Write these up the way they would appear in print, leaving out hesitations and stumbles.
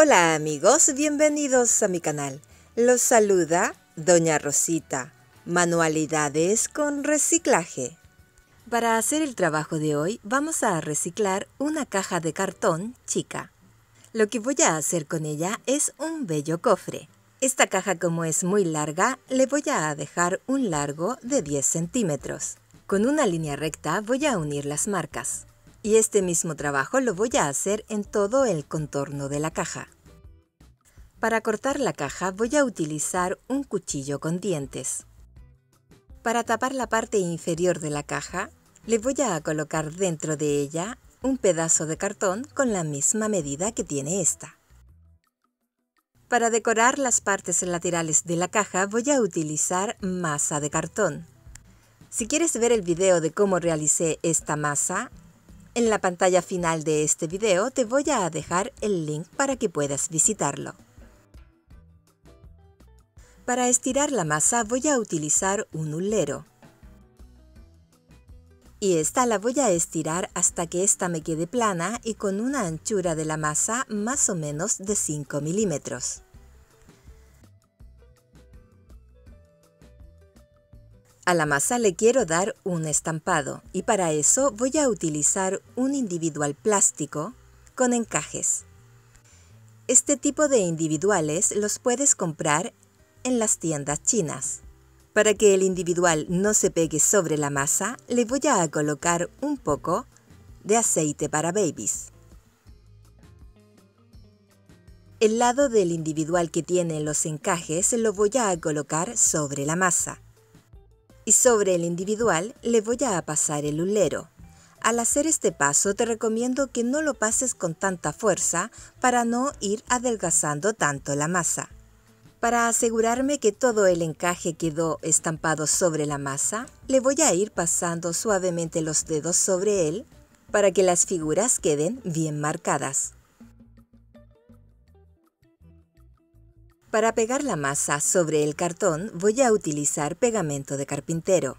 Hola amigos, bienvenidos a mi canal. Los saluda Doña Rosita. Manualidades con reciclaje. Para hacer el trabajo de hoy vamos a reciclar una caja de cartón chica. Lo que voy a hacer con ella es un bello cofre. Esta caja, como es muy larga, le voy a dejar un largo de 10 centímetros. Con una línea recta voy a unir las marcas. Y este mismo trabajo lo voy a hacer en todo el contorno de la caja. Para cortar la caja voy a utilizar un cuchillo con dientes. Para tapar la parte inferior de la caja, le voy a colocar dentro de ella un pedazo de cartón con la misma medida que tiene esta. Para decorar las partes laterales de la caja voy a utilizar masa de cartón. Si quieres ver el video de cómo realicé esta masa, en la pantalla final de este video te voy a dejar el link para que puedas visitarlo. Para estirar la masa voy a utilizar un hulero. Y esta la voy a estirar hasta que esta me quede plana y con una anchura de la masa más o menos de 5 milímetros. A la masa le quiero dar un estampado y para eso voy a utilizar un individual plástico con encajes. Este tipo de individuales los puedes comprar en las tiendas chinas. Para que el individual no se pegue sobre la masa, le voy a colocar un poco de aceite para babies. El lado del individual que tiene los encajes lo voy a colocar sobre la masa. Y sobre el individual le voy a pasar el hulero. Al hacer este paso te recomiendo que no lo pases con tanta fuerza para no ir adelgazando tanto la masa. Para asegurarme que todo el encaje quedó estampado sobre la masa, le voy a ir pasando suavemente los dedos sobre él para que las figuras queden bien marcadas. Para pegar la masa sobre el cartón voy a utilizar pegamento de carpintero.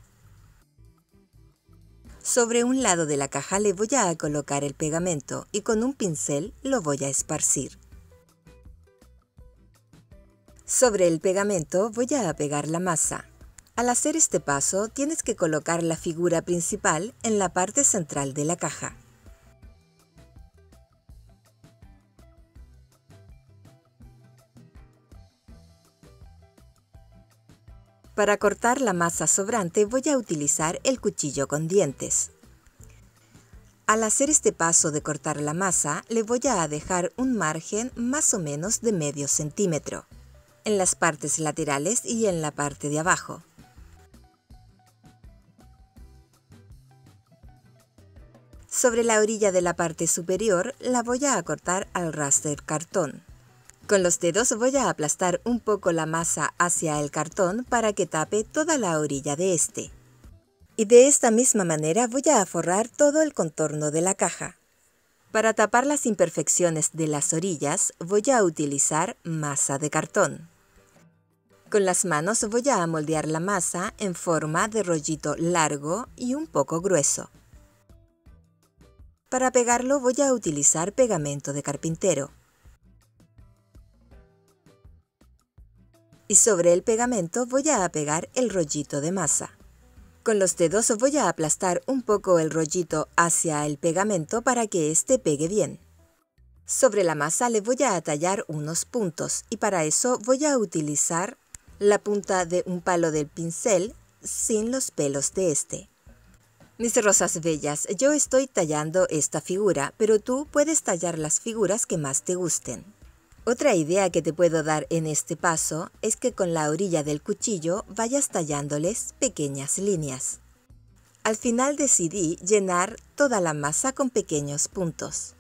Sobre un lado de la caja le voy a colocar el pegamento y con un pincel lo voy a esparcir. Sobre el pegamento voy a pegar la masa. Al hacer este paso tienes que colocar la figura principal en la parte central de la caja. Para cortar la masa sobrante voy a utilizar el cuchillo con dientes. Al hacer este paso de cortar la masa, le voy a dejar un margen más o menos de medio centímetro, en las partes laterales y en la parte de abajo. Sobre la orilla de la parte superior la voy a cortar al ras del cartón. Con los dedos voy a aplastar un poco la masa hacia el cartón para que tape toda la orilla de este. Y de esta misma manera voy a forrar todo el contorno de la caja. Para tapar las imperfecciones de las orillas voy a utilizar masa de cartón. Con las manos voy a moldear la masa en forma de rollito largo y un poco grueso. Para pegarlo voy a utilizar pegamento de carpintero. Y sobre el pegamento voy a pegar el rollito de masa. Con los dedos voy a aplastar un poco el rollito hacia el pegamento para que éste pegue bien. Sobre la masa le voy a tallar unos puntos y para eso voy a utilizar la punta de un palo del pincel sin los pelos de este. Mis rosas bellas, yo estoy tallando esta figura, pero tú puedes tallar las figuras que más te gusten. Otra idea que te puedo dar en este paso es que con la orilla del cuchillo vayas tallándoles pequeñas líneas. Al final decidí llenar toda la masa con pequeños puntos.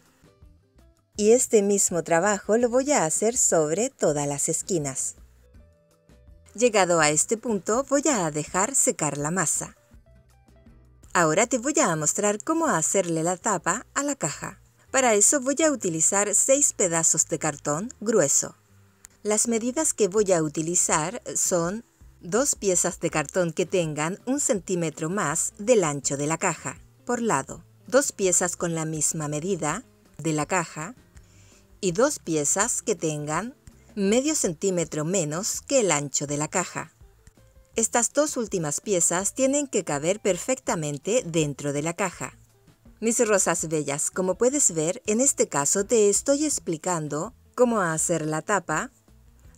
Y este mismo trabajo lo voy a hacer sobre todas las esquinas. Llegado a este punto voy a dejar secar la masa. Ahora te voy a mostrar cómo hacerle la tapa a la caja. Para eso voy a utilizar 6 pedazos de cartón grueso. Las medidas que voy a utilizar son 2 piezas de cartón que tengan 1 centímetro más del ancho de la caja, por lado. 2 piezas con la misma medida de la caja y 2 piezas que tengan medio centímetro menos que el ancho de la caja. Estas 2 últimas piezas tienen que caber perfectamente dentro de la caja. Mis rosas bellas, como puedes ver, en este caso te estoy explicando cómo hacer la tapa,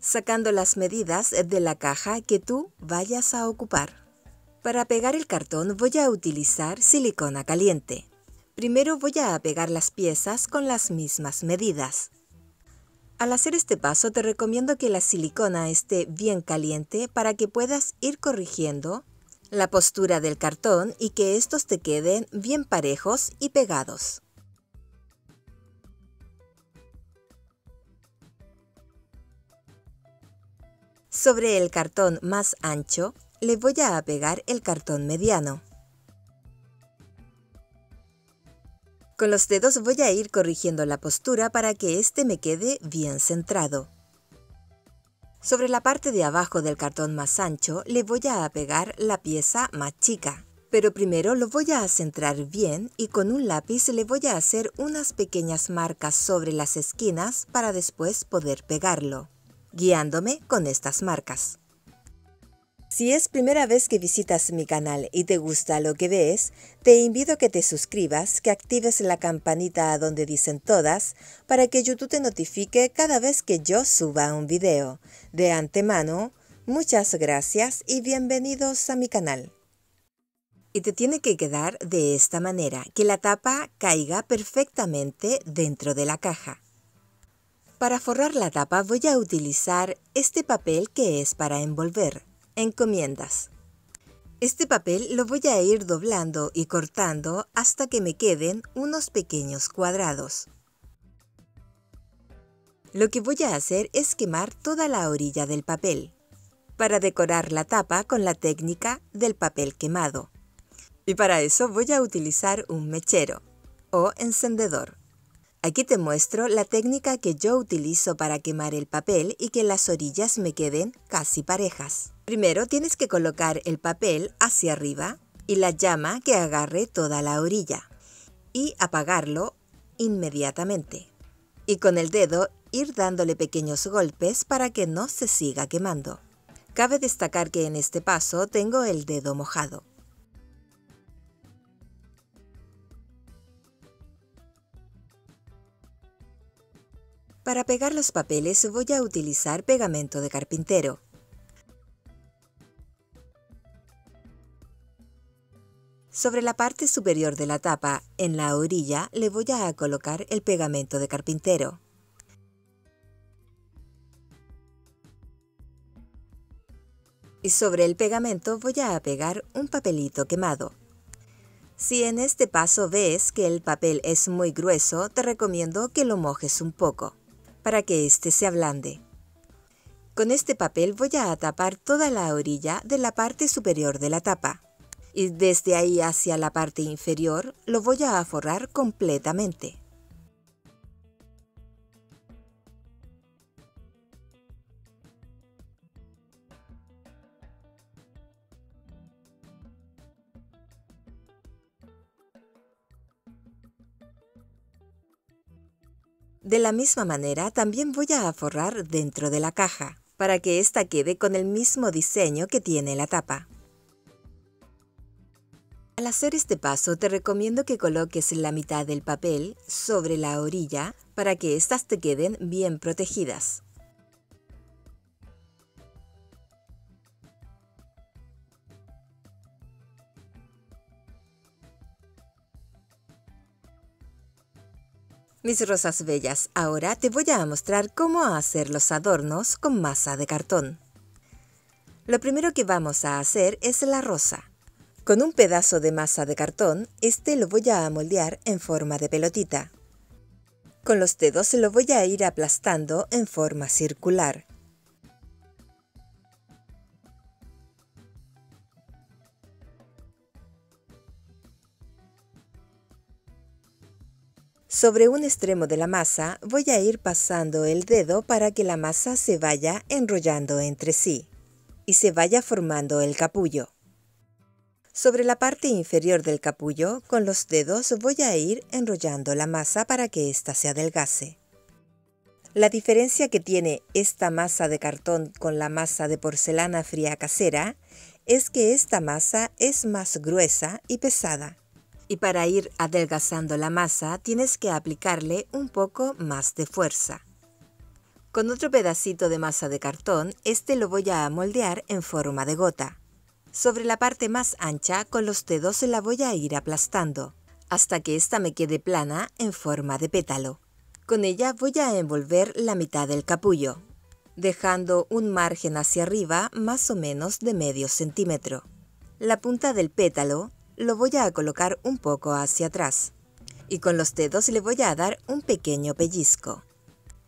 sacando las medidas de la caja que tú vayas a ocupar. Para pegar el cartón voy a utilizar silicona caliente. Primero voy a pegar las piezas con las mismas medidas. Al hacer este paso te recomiendo que la silicona esté bien caliente para que puedas ir corrigiendo la postura del cartón y que estos te queden bien parejos y pegados. Sobre el cartón más ancho, le voy a pegar el cartón mediano. Con los dedos voy a ir corrigiendo la postura para que este me quede bien centrado. Sobre la parte de abajo del cartón más ancho le voy a pegar la pieza más chica, pero primero lo voy a centrar bien y con un lápiz le voy a hacer unas pequeñas marcas sobre las esquinas para después poder pegarlo, guiándome con estas marcas. Si es primera vez que visitas mi canal y te gusta lo que ves, te invito a que te suscribas, que actives la campanita donde dicen todas, para que YouTube te notifique cada vez que yo suba un video. De antemano, muchas gracias y bienvenidos a mi canal. Y te tiene que quedar de esta manera, que la tapa caiga perfectamente dentro de la caja. Para forrar la tapa voy a utilizar este papel que es para envolver. Encomiendas. Este papel lo voy a ir doblando y cortando hasta que me queden unos pequeños cuadrados. Lo que voy a hacer es quemar toda la orilla del papel, para decorar la tapa con la técnica del papel quemado. Y para eso voy a utilizar un mechero o encendedor. Aquí te muestro la técnica que yo utilizo para quemar el papel y que las orillas me queden casi parejas. Primero tienes que colocar el papel hacia arriba y la llama que agarre toda la orilla y apagarlo inmediatamente. Y con el dedo ir dándole pequeños golpes para que no se siga quemando. Cabe destacar que en este paso tengo el dedo mojado. Para pegar los papeles voy a utilizar pegamento de carpintero. Sobre la parte superior de la tapa, en la orilla, le voy a colocar el pegamento de carpintero. Y sobre el pegamento voy a pegar un papelito quemado. Si en este paso ves que el papel es muy grueso, te recomiendo que lo mojes un poco, para que este se ablande. Con este papel voy a tapar toda la orilla de la parte superior de la tapa. Y desde ahí hacia la parte inferior lo voy a forrar completamente. De la misma manera también voy a forrar dentro de la caja, para que ésta quede con el mismo diseño que tiene la tapa. Al hacer este paso te recomiendo que coloques la mitad del papel sobre la orilla para que éstas te queden bien protegidas. Mis rosas bellas, ahora te voy a mostrar cómo hacer los adornos con masa de cartón. Lo primero que vamos a hacer es la rosa. Con un pedazo de masa de cartón, este lo voy a moldear en forma de pelotita. Con los dedos lo voy a ir aplastando en forma circular. Sobre un extremo de la masa voy a ir pasando el dedo para que la masa se vaya enrollando entre sí y se vaya formando el capullo. Sobre la parte inferior del capullo, con los dedos voy a ir enrollando la masa para que ésta se adelgace. La diferencia que tiene esta masa de cartón con la masa de porcelana fría casera es que esta masa es más gruesa y pesada. Y para ir adelgazando la masa tienes que aplicarle un poco más de fuerza. Con otro pedacito de masa de cartón, este lo voy a moldear en forma de gota. Sobre la parte más ancha, con los dedos la voy a ir aplastando, hasta que esta me quede plana en forma de pétalo. Con ella voy a envolver la mitad del capullo, dejando un margen hacia arriba más o menos de medio centímetro. La punta del pétalo lo voy a colocar un poco hacia atrás, y con los dedos le voy a dar un pequeño pellizco.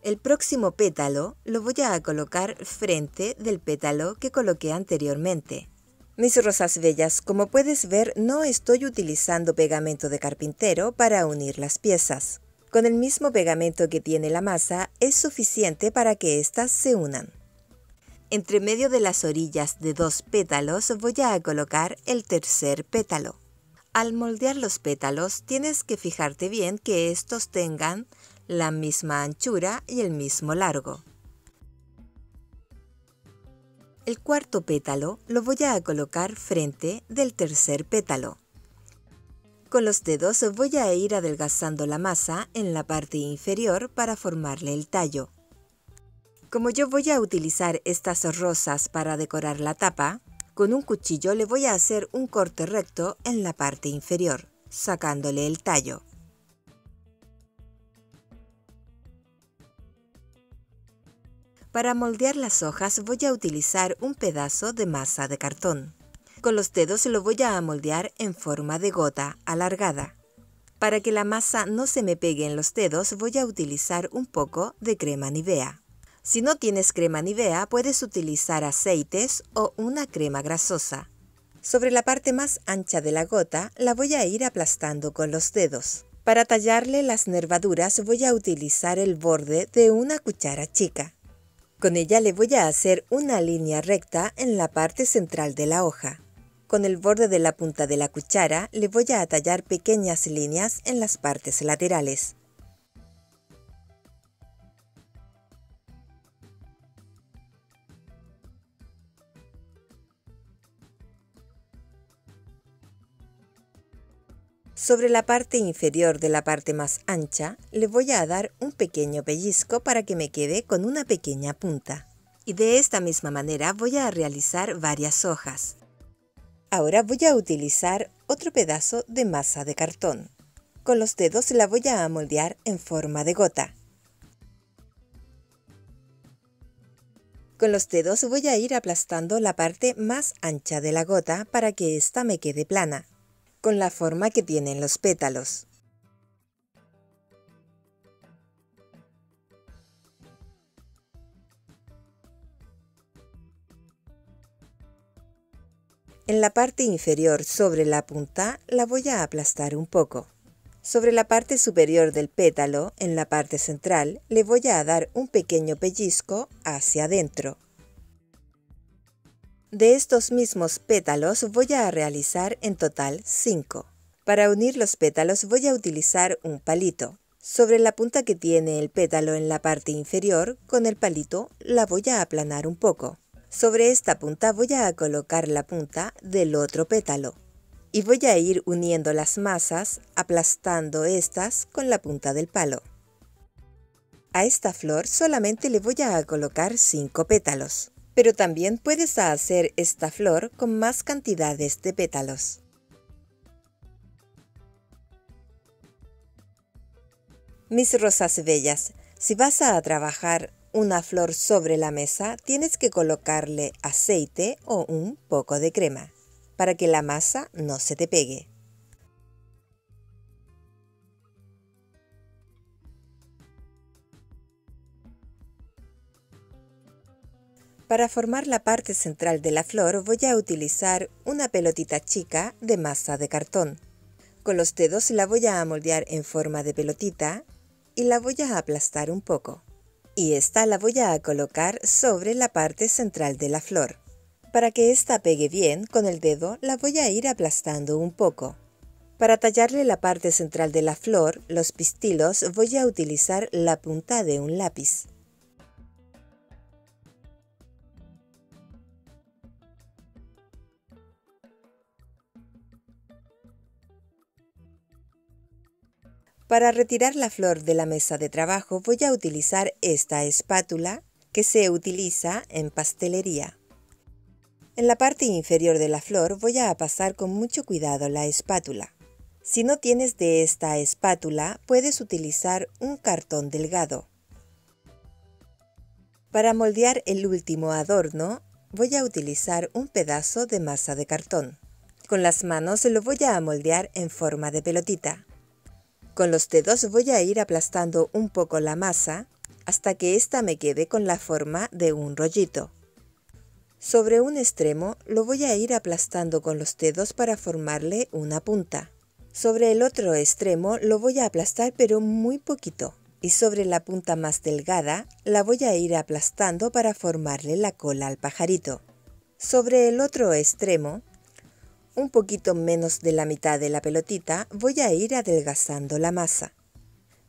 El próximo pétalo lo voy a colocar frente del pétalo que coloqué anteriormente. Mis rosas bellas, como puedes ver, no estoy utilizando pegamento de carpintero para unir las piezas. Con el mismo pegamento que tiene la masa es suficiente para que éstas se unan. Entre medio de las orillas de dos pétalos voy a colocar el tercer pétalo. Al moldear los pétalos tienes que fijarte bien que estos tengan la misma anchura y el mismo largo. El cuarto pétalo lo voy a colocar frente del tercer pétalo. Con los dedos voy a ir adelgazando la masa en la parte inferior para formarle el tallo. Como yo voy a utilizar estas rosas para decorar la tapa, con un cuchillo le voy a hacer un corte recto en la parte inferior, sacándole el tallo. Para moldear las hojas voy a utilizar un pedazo de masa de cartón. Con los dedos lo voy a moldear en forma de gota alargada. Para que la masa no se me pegue en los dedos voy a utilizar un poco de crema Nivea. Si no tienes crema Nivea puedes utilizar aceites o una crema grasosa. Sobre la parte más ancha de la gota la voy a ir aplastando con los dedos. Para tallarle las nervaduras voy a utilizar el borde de una cuchara chica. Con ella le voy a hacer una línea recta en la parte central de la hoja. Con el borde de la punta de la cuchara le voy a tallar pequeñas líneas en las partes laterales. Sobre la parte inferior de la parte más ancha, le voy a dar un pequeño pellizco para que me quede con una pequeña punta. Y de esta misma manera voy a realizar varias hojas. Ahora voy a utilizar otro pedazo de masa de cartón. Con los dedos la voy a moldear en forma de gota. Con los dedos voy a ir aplastando la parte más ancha de la gota para que ésta me quede plana, con la forma que tienen los pétalos. En la parte inferior sobre la punta la voy a aplastar un poco. Sobre la parte superior del pétalo, en la parte central, le voy a dar un pequeño pellizco hacia adentro. De estos mismos pétalos voy a realizar en total 5. Para unir los pétalos voy a utilizar un palito. Sobre la punta que tiene el pétalo en la parte inferior, con el palito la voy a aplanar un poco. Sobre esta punta voy a colocar la punta del otro pétalo. Y voy a ir uniendo las masas, aplastando estas con la punta del palo. A esta flor solamente le voy a colocar 5 pétalos. Pero también puedes hacer esta flor con más cantidades de pétalos. Mis rosas bellas, si vas a trabajar una flor sobre la mesa, tienes que colocarle aceite o un poco de crema, para que la masa no se te pegue. Para formar la parte central de la flor voy a utilizar una pelotita chica de masa de cartón. Con los dedos la voy a moldear en forma de pelotita y la voy a aplastar un poco. Y esta la voy a colocar sobre la parte central de la flor. Para que esta pegue bien, con el dedo la voy a ir aplastando un poco. Para tallarle la parte central de la flor, los pistilos, voy a utilizar la punta de un lápiz. Para retirar la flor de la mesa de trabajo voy a utilizar esta espátula que se utiliza en pastelería. En la parte inferior de la flor voy a pasar con mucho cuidado la espátula. Si no tienes de esta espátula, puedes utilizar un cartón delgado. Para moldear el último adorno, voy a utilizar un pedazo de masa de cartón. Con las manos lo voy a moldear en forma de pelotita. Con los dedos voy a ir aplastando un poco la masa hasta que ésta me quede con la forma de un rollito. Sobre un extremo lo voy a ir aplastando con los dedos para formarle una punta. Sobre el otro extremo lo voy a aplastar pero muy poquito. Y sobre la punta más delgada la voy a ir aplastando para formarle la cola al pajarito. Sobre el otro extremo, un poquito menos de la mitad de la pelotita, voy a ir adelgazando la masa.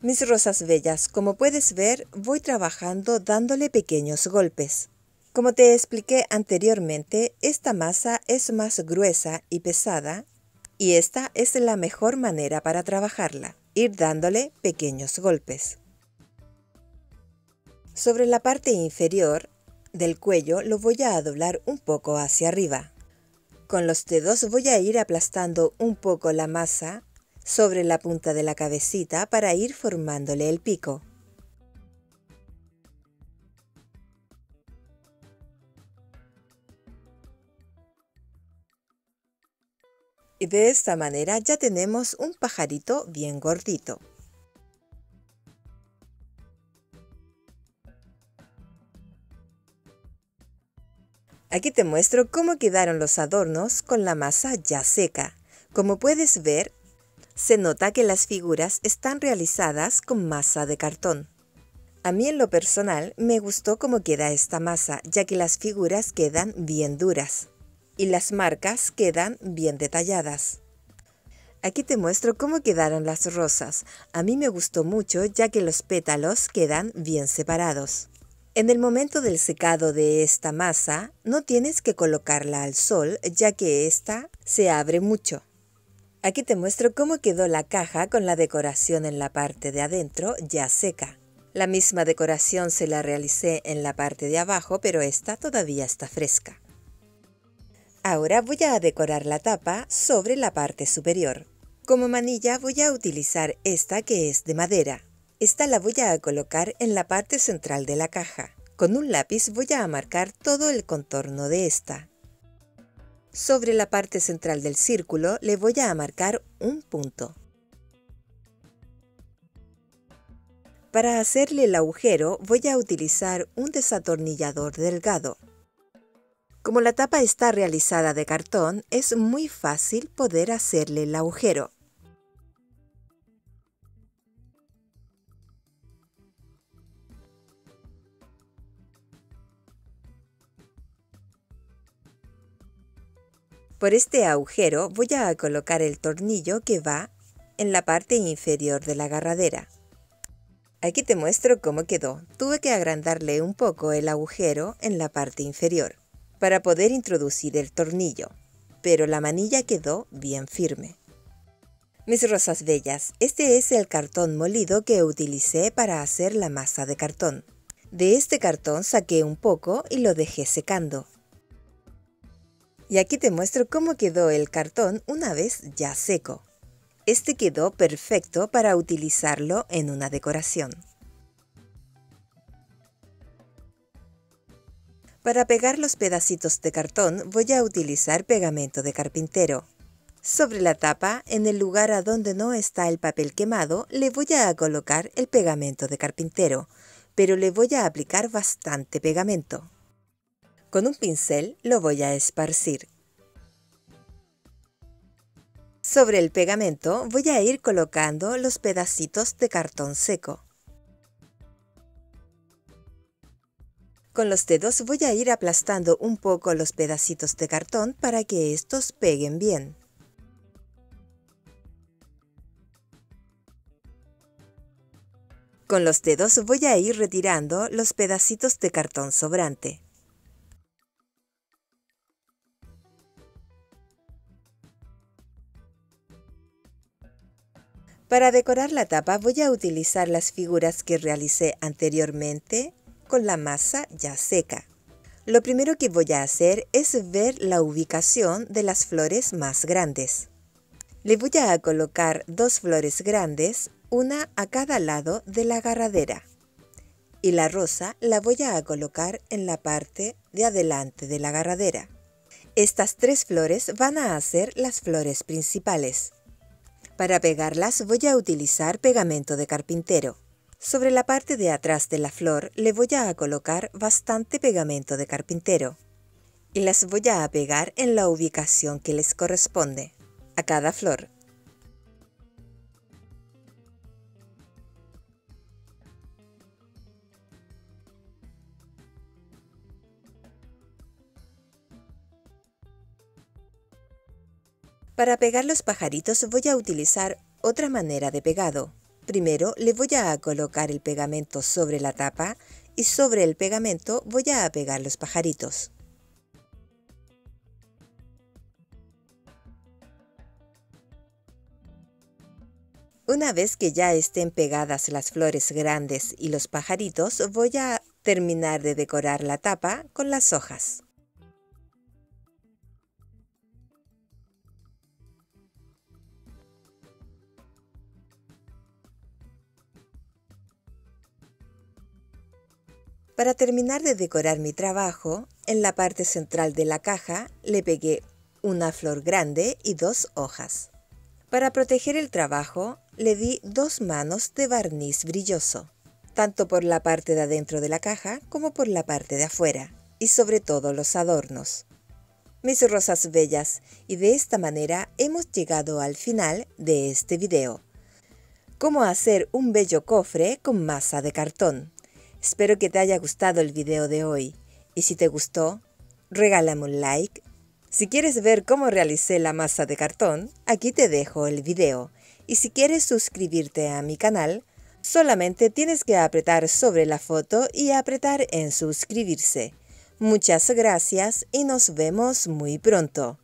Mis rosas bellas, como puedes ver, voy trabajando dándole pequeños golpes. Como te expliqué anteriormente, esta masa es más gruesa y pesada, y esta es la mejor manera para trabajarla, ir dándole pequeños golpes. Sobre la parte inferior del cuello lo voy a doblar un poco hacia arriba. Con los dedos voy a ir aplastando un poco la masa sobre la punta de la cabecita para ir formándole el pico. Y de esta manera ya tenemos un pajarito bien gordito. Aquí te muestro cómo quedaron los adornos con la masa ya seca. Como puedes ver, se nota que las figuras están realizadas con masa de cartón. A mí en lo personal me gustó cómo queda esta masa, ya que las figuras quedan bien duras y las marcas quedan bien detalladas. Aquí te muestro cómo quedaron las rosas. A mí me gustó mucho ya que los pétalos quedan bien separados. En el momento del secado de esta masa, no tienes que colocarla al sol ya que ésta se abre mucho. Aquí te muestro cómo quedó la caja con la decoración en la parte de adentro ya seca. La misma decoración se la realicé en la parte de abajo, pero esta todavía está fresca. Ahora voy a decorar la tapa sobre la parte superior. Como manilla voy a utilizar esta que es de madera. Esta la voy a colocar en la parte central de la caja. Con un lápiz voy a marcar todo el contorno de esta. Sobre la parte central del círculo le voy a marcar un punto. Para hacerle el agujero voy a utilizar un desatornillador delgado. Como la tapa está realizada de cartón, es muy fácil poder hacerle el agujero. Por este agujero voy a colocar el tornillo que va en la parte inferior de la agarradera. Aquí te muestro cómo quedó. Tuve que agrandarle un poco el agujero en la parte inferior para poder introducir el tornillo, pero la manilla quedó bien firme. Mis rosas bellas, este es el cartón molido que utilicé para hacer la masa de cartón. De este cartón saqué un poco y lo dejé secando. Y aquí te muestro cómo quedó el cartón una vez ya seco. Este quedó perfecto para utilizarlo en una decoración. Para pegar los pedacitos de cartón voy a utilizar pegamento de carpintero. Sobre la tapa, en el lugar a donde no está el papel quemado, le voy a colocar el pegamento de carpintero, pero le voy a aplicar bastante pegamento. Con un pincel lo voy a esparcir. Sobre el pegamento voy a ir colocando los pedacitos de cartón seco. Con los dedos voy a ir aplastando un poco los pedacitos de cartón para que estos peguen bien. Con los dedos voy a ir retirando los pedacitos de cartón sobrante. Para decorar la tapa voy a utilizar las figuras que realicé anteriormente con la masa ya seca. Lo primero que voy a hacer es ver la ubicación de las flores más grandes. Le voy a colocar 2 flores grandes, una a cada lado de la agarradera. Y la rosa la voy a colocar en la parte de adelante de la agarradera. Estas 3 flores van a ser las flores principales. Para pegarlas voy a utilizar pegamento de carpintero. Sobre la parte de atrás de la flor le voy a colocar bastante pegamento de carpintero. Y las voy a pegar en la ubicación que les corresponde a cada flor. Para pegar los pajaritos voy a utilizar otra manera de pegado. Primero le voy a colocar el pegamento sobre la tapa y sobre el pegamento voy a pegar los pajaritos. Una vez que ya estén pegadas las flores grandes y los pajaritos, voy a terminar de decorar la tapa con las hojas. Para terminar de decorar mi trabajo, en la parte central de la caja le pegué una flor grande y 2 hojas. Para proteger el trabajo, le di 2 manos de barniz brilloso, tanto por la parte de adentro de la caja como por la parte de afuera, y sobre todo los adornos. Mis rosas bellas, y de esta manera hemos llegado al final de este video. Cómo hacer un bello cofre con masa de cartón. Espero que te haya gustado el video de hoy, y si te gustó, regálame un like. Si quieres ver cómo realicé la masa de cartón, aquí te dejo el video. Y si quieres suscribirte a mi canal, solamente tienes que apretar sobre la foto y apretar en suscribirse. Muchas gracias y nos vemos muy pronto.